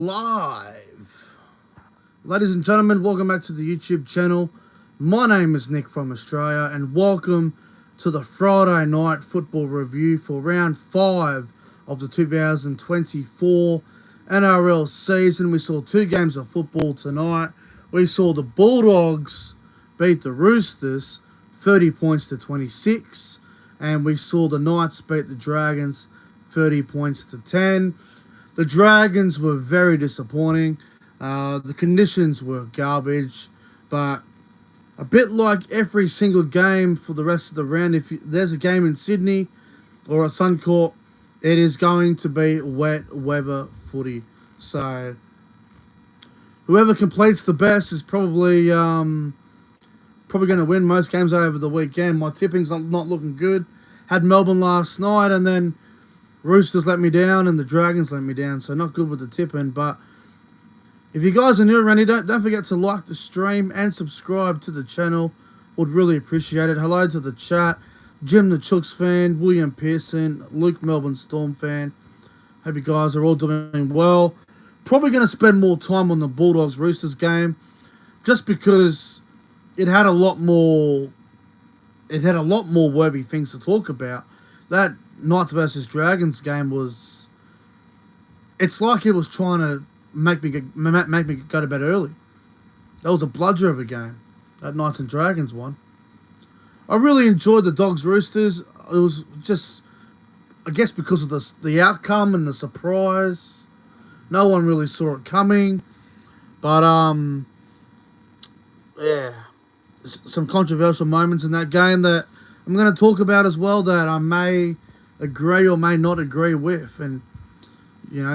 Live. Ladies and gentlemen, welcome back to the YouTube channel. My name is Nick from Australia and welcome to the Friday night football review for round 5 of the 2024 NRL season. We saw 2 games of football tonight. We saw the Bulldogs beat the Roosters 30 points to 26, and we saw the Knights beat the Dragons 30 points to 10. The Dragons were very disappointing. The conditions were garbage, but a bit like every single game for the rest of the round, if there's a game in Sydney or at Suncorp, it is going to be wet weather footy. So whoever completes the best is probably going to win most games over the weekend. My tipping's not looking good. Had Melbourne last night, and then Roosters let me down and the Dragons let me down, so not good with the tipping. But if you guys are new around here, don't forget to like the stream and subscribe to the channel. Would really appreciate it. Hello to the chat. Jim the Chooks fan, William Pearson, Luke Melbourne Storm fan. Hope you guys are all doing well. Probably going to spend more time on the Bulldogs Roosters game, just because it had a lot more worthy things to talk about. That Knights versus Dragons game was, it's like it was trying to make me go to bed early. That was a bludger of a game. That Knights and Dragons one. I really enjoyed the Dogs Roosters. It was just, I guess, because of the outcome and the surprise. No one really saw it coming. But yeah, some controversial moments in that game that I'm going to talk about as well, that I may agree or may not agree with, and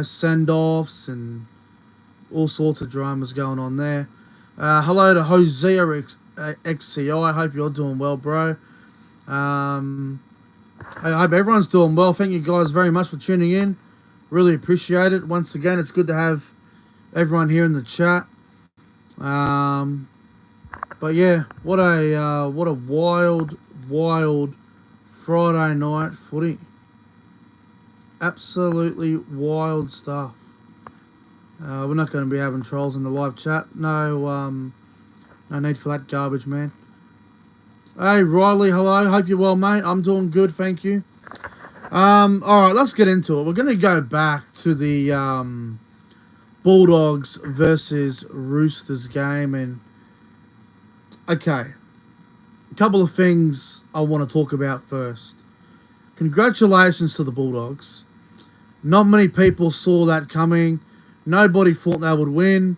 send-offs and all sorts of dramas going on there. Hello to Hosea XCI. I hope you're doing well, bro. I hope everyone's doing well. Thank you guys very much for tuning in. Really appreciate it. Once again, it's good to have everyone here in the chat. But yeah, what a wild Friday night footy. Absolutely wild stuff. We're not going to be having trolls in the live chat. No need for that garbage, man. Hey, Riley, hello. Hope you're well, mate. I'm doing good, thank you. All right, let's get into it. We're going to go back to the Bulldogs versus Roosters game. And okay, a couple of things I want to talk about first. Congratulations to the Bulldogs. Not many people saw that coming. Nobody thought they would win.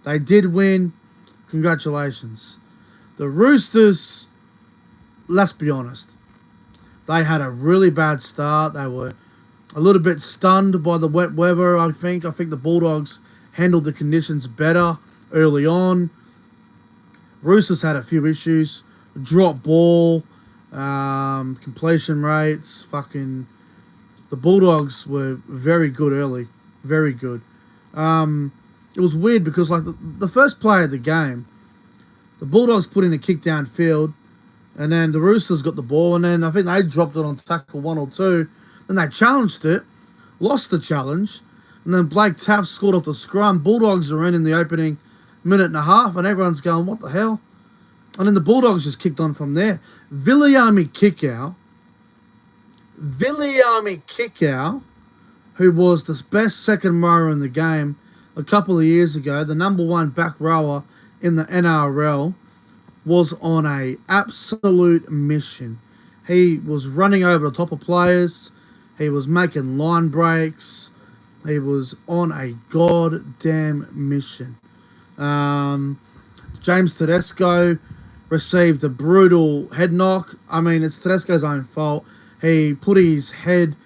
They did win. Congratulations. The Roosters, let's be honest, they had a really bad start. They were a little bit stunned by the wet weather, I think. I think the Bulldogs handled the conditions better early on. Roosters had a few issues. Drop ball, completion rates, the Bulldogs were very good early. Very good. It was weird because, like, the first play of the game, the Bulldogs put in a kick downfield, and then the Roosters got the ball, and then I think they dropped it on tackle 1 or 2. Then they challenged it, lost the challenge, and then Blake Tapp scored off the scrum. Bulldogs are in the opening minute and a half, and everyone's going, what the hell? And then the Bulldogs just kicked on from there. Viliami Kikau, who was the best second rower in the game a couple of years ago, the number 1 back rower in the NRL, was on a absolute mission. He was running over the top of players. He was making line breaks. He was on a goddamn mission. James Tedesco received a brutal head knock. I mean, it's Tedesco's own fault. He put his head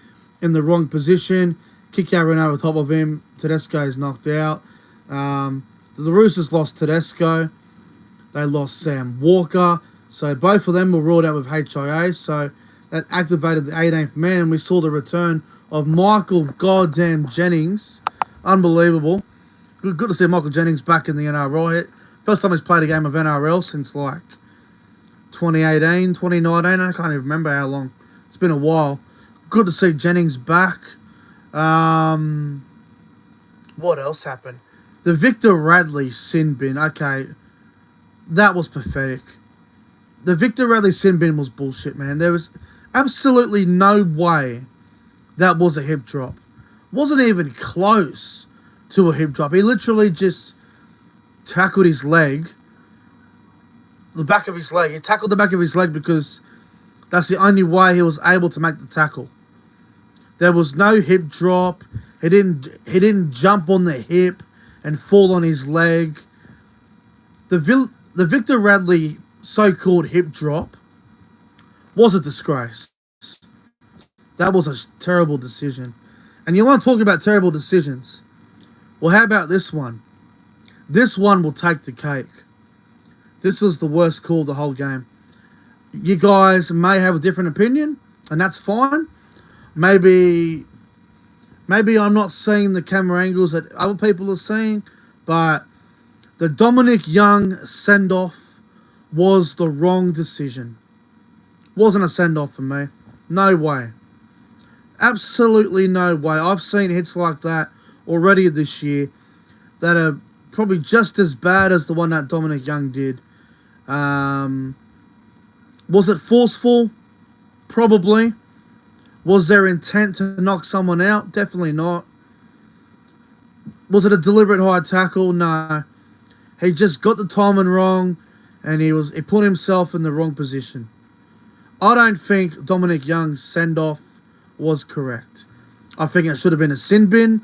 in the wrong position. Kikau ran over top of him. Tedesco's knocked out. The Roosters lost Tedesco. They lost Sam Walker. So both of them were ruled out with HIA. So that activated the 18th man. And we saw the return of Michael goddamn Jennings. Unbelievable. Good to see Michael Jennings back in the NRL. First time he's played a game of NRL since like 2018, 2019. I can't even remember how long. It's been a while. Good to see Jennings back. What else happened? The Victor Radley sin bin. Okay, that was pathetic. The Victor Radley sin bin was bullshit, man. There was absolutely no way that was a hip drop. Wasn't even close to a hip drop. He literally just tackled his leg, the back of his leg. He tackled the back of his leg because that's the only way he was able to make the tackle. There was no hip drop. He didn't jump on the hip and fall on his leg. The Victor Radley so-called hip drop was a disgrace. That was a terrible decision. And you want to talk about terrible decisions? Well, how about this one? This one will take the cake. This was the worst call of the whole game. You guys may have a different opinion, and that's fine. Maybe I'm not seeing the camera angles that other people are seeing, but the Dominic Young send-off was the wrong decision. Wasn't a send-off for me. No way. Absolutely no way. I've seen hits like that already this year that are probably just as bad as the one that Dominic Young did. Was it forceful? Probably. Was there intent to knock someone out? Definitely not. Was it a deliberate high tackle? No. He just got the timing wrong, and he put himself in the wrong position. I don't think Dominic Young's send-off was correct. I think it should have been a sin bin.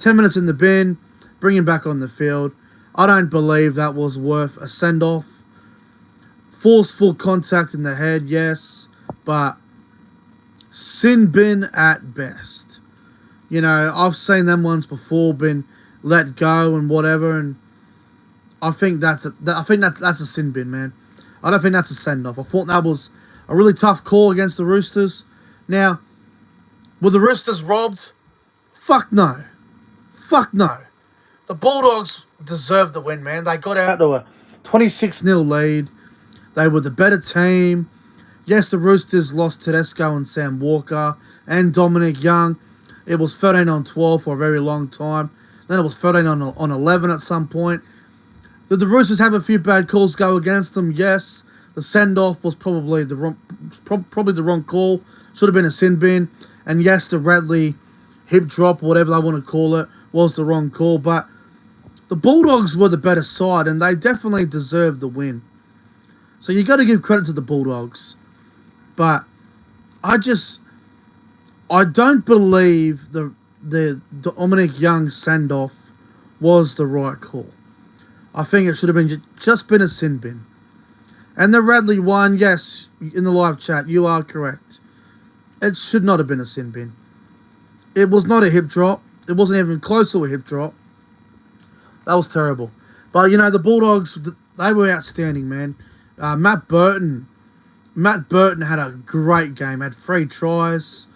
10 minutes in the bin, bring him back on the field. I don't believe that was worth a send-off. Forceful contact in the head, yes, but sin bin at best. You know, I've seen them ones before, been let go and whatever, and I think that's a sin bin, man. I don't think that's a send-off. I thought that was a really tough call against the Roosters. Now, were the Roosters robbed? Fuck no. Fuck no. The Bulldogs deserved the win, man. They got out to a 26-0 lead. They were the better team. Yes, the Roosters lost Tedesco and Sam Walker and Dominic Young. It was 13-12 for a very long time. Then it was 13-11 at some point. Did the Roosters have a few bad calls go against them? Yes. The send-off was probably the wrong call. Should have been a sin bin. And yes, the Radley hip drop, whatever they want to call it, was the wrong call. But the Bulldogs were the better side, and they definitely deserved the win. So you got to give credit to the Bulldogs. But I don't believe the Dominic Young send-off was the right call. I think it should have been just been a sin bin. And the Radley one, yes, in the live chat, you are correct. It should not have been a sin bin. It was not a hip drop. It wasn't even close to a hip drop. That was terrible. But, you know, the Bulldogs, they were outstanding, man. Matt Burton had a great game. Had 3 tries.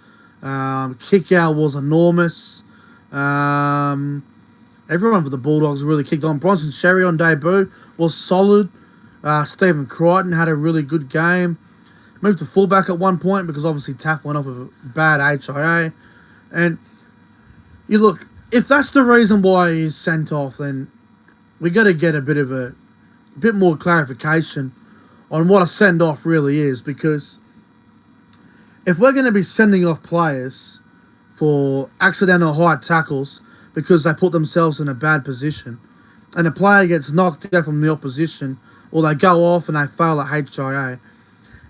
Kick out was enormous. Everyone for the Bulldogs really kicked on. Bronson Sherry on debut was solid. Stephen Crichton had a really good game. Moved to fullback at one point because obviously Taff went off with a bad HIA. And you look, if that's the reason why he's sent off, then we got to get a bit more clarification on what a send-off really is, because if we're going to be sending off players for accidental high tackles because they put themselves in a bad position, and a player gets knocked out from the opposition, or they go off and they fail at HIA,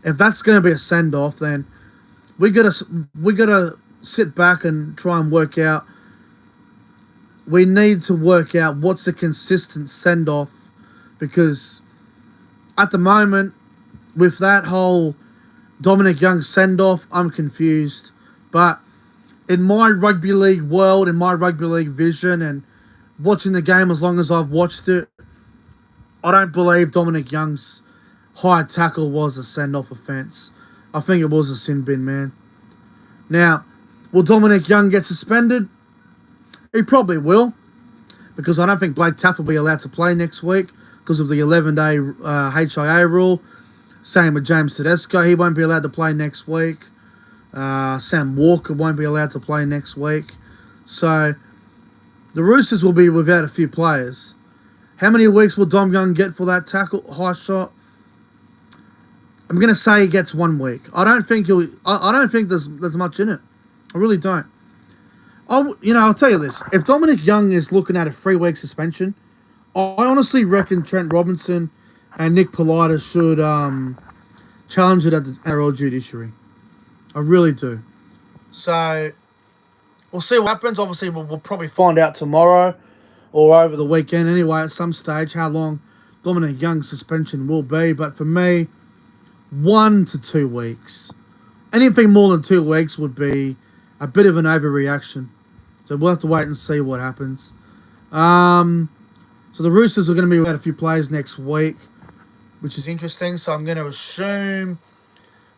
if that's going to be a send-off, then we gotta sit back and try and work out. We need to work out what's the consistent send-off, because at the moment, with that whole Dominic Young send-off, I'm confused. But in my rugby league world, in my rugby league vision, and watching the game as long as I've watched it, I don't believe Dominic Young's high tackle was a send-off offence. I think it was a sin bin, man. Now, will Dominic Young get suspended? He probably will, because I don't think Blake Taff will be allowed to play next week because of the 11-day HIA rule. Same with James Tedesco. He won't be allowed to play next week. Sam Walker won't be allowed to play next week. So, The Roosters will be without a few players. How many weeks will Dom Young get for that tackle high shot? I'm gonna say he gets 1 week. I don't think there's much in it. I really don't. I'll tell you this: if Dominic Young is looking at a 3-week suspension, I honestly reckon Trent Robinson and Nick Polita should challenge it at the NRL judiciary. I really do. So we'll see what happens. Obviously, we'll probably find out tomorrow or over the weekend anyway at some stage how long Dominic Young's suspension will be. But for me, 1 to 2 weeks. Anything more than 2 weeks would be a bit of an overreaction. So we'll have to wait and see what happens. So the Roosters are going to be without a few players next week, which is interesting. So I'm going to assume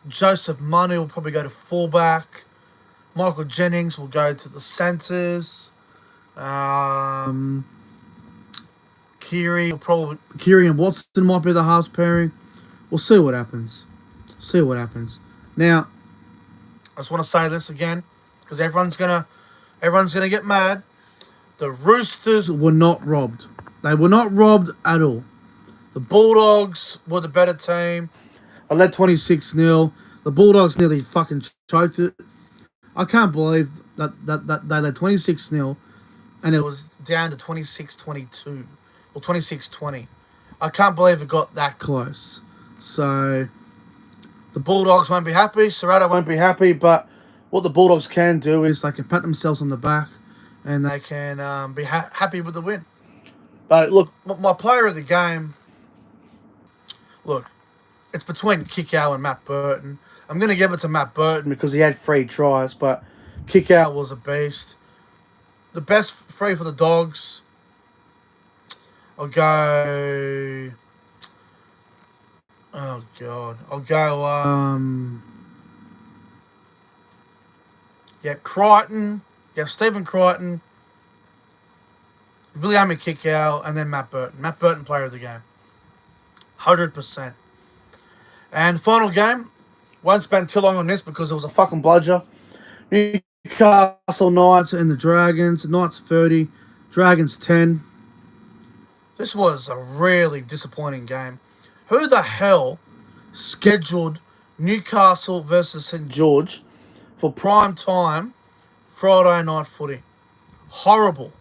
Joseph Manu will probably go to fullback. Michael Jennings will go to the centres. Keary and Watson might be the halves pairing. We'll see what happens. Now, I just want to say this again because everyone's gonna get mad. The Roosters were not robbed. They were not robbed at all. The Bulldogs were the better team. I led 26-0. The Bulldogs nearly fucking choked it. I can't believe that they led 26-0 and it was down to 26-22 or 26-20. I can't believe it got that close. So the Bulldogs won't be happy. Serrato won't be happy. But what the Bulldogs can do is they can pat themselves on the back and they can be happy with the win. But look, my player of the game, look, it's between Kickow and Matt Burton. I'm going to give it to Matt Burton because he had 3 tries, but Kickow was a beast. The best 3 for the Dogs, I'll go... Oh, God. I'll go... Crichton. Stephen Crichton. Viliami Kickow, and then Matt Burton. Matt Burton, player of the game. 100%. And final game. Won't spend too long on this because it was a fucking bludger. Newcastle Knights and the Dragons. Knights 30. Dragons 10. This was a really disappointing game. Who the hell scheduled Newcastle versus St. George for prime time Friday night footy? Horrible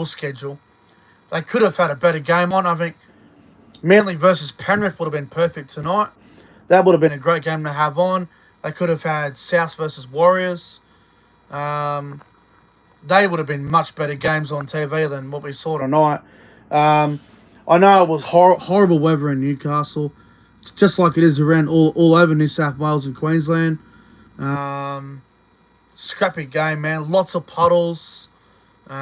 schedule. They could have had a better game on. I think Manly versus Penrith would have been perfect tonight. That would have been a great game to have on. They could have had South versus Warriors. They would have been much better games on TV than what we saw tonight. I know it was horrible weather in Newcastle, just like it is around all over New South Wales and Queensland. Scrappy game, man. Lots of puddles. It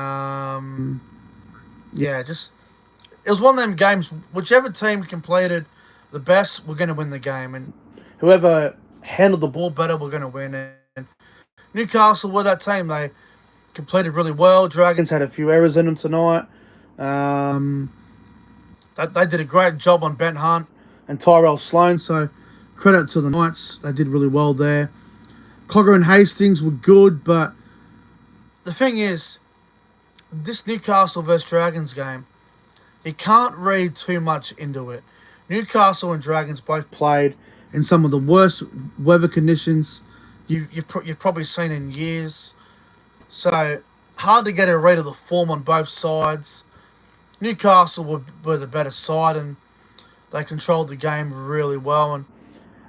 was one of them games, whichever team completed the best, we're going to win the game. And whoever handled the ball better, we're going to win. And Newcastle were that team. They completed really well. Dragons had a few errors in them tonight. They did a great job on Ben Hunt and Tyrell Sloan. So credit to the Knights. They did really well there. Cogger and Hastings were good, but the thing is, this Newcastle versus Dragons game, you can't read too much into it. Newcastle and Dragons both played in some of the worst weather conditions you've probably seen in years. So, hard to get a read of the form on both sides. Newcastle were the better side and they controlled the game really well, and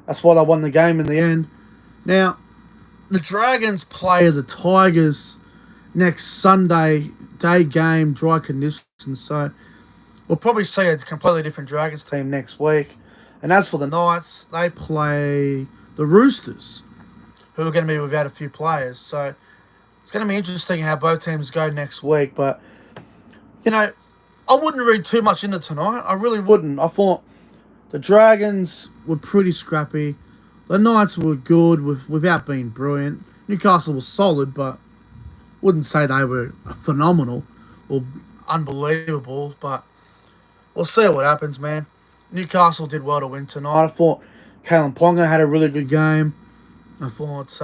that's why they won the game in the end. Now, the Dragons play the Tigers next Sunday, day game, dry conditions, so we'll probably see a completely different Dragons team next week. And as for the Knights, they play the Roosters, who are going to be without a few players. So it's going to be interesting how both teams go next week. But, I wouldn't read too much into tonight. I really wouldn't. I thought the Dragons were pretty scrappy. The Knights were good without being brilliant. Newcastle was solid, but wouldn't say they were phenomenal or unbelievable. But we'll see what happens, man. Newcastle did well to win tonight. I thought Kalen Ponga had a really good game. I thought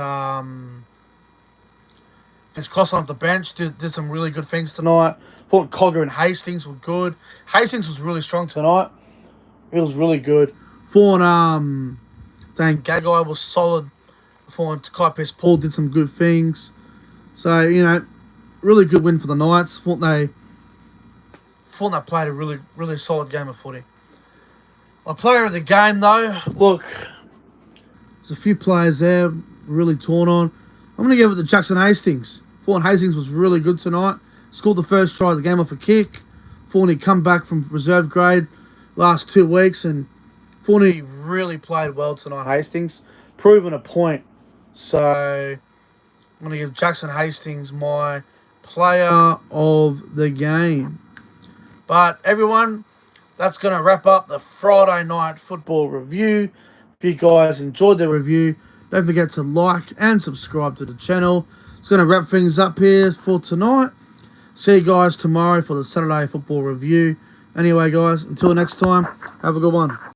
His cross off the bench did some really good things tonight. Thought Cogger and Hastings were good. Hastings was really strong tonight. It was really good. Thought Dan Gagai was solid. Thought Kai Paul did some good things. So, you know, really good win for the Knights. Thought they played a really, really solid game of footy. My player of the game, though, look, there's a few players there really torn on. I'm going to give it to Jackson Hastings. Thought Hastings was really good tonight. Scored the first try of the game off a kick. Thought he'd come back from reserve grade last 2 weeks, and thought he really played well tonight, Hastings. Proven a point. So I'm going to give Jackson Hastings my player of the game. But everyone, that's going to wrap up the Friday night football review. If you guys enjoyed the review, don't forget to like and subscribe to the channel. It's going to wrap things up here for tonight. See you guys tomorrow for the Saturday football review. Anyway, guys, until next time, have a good one.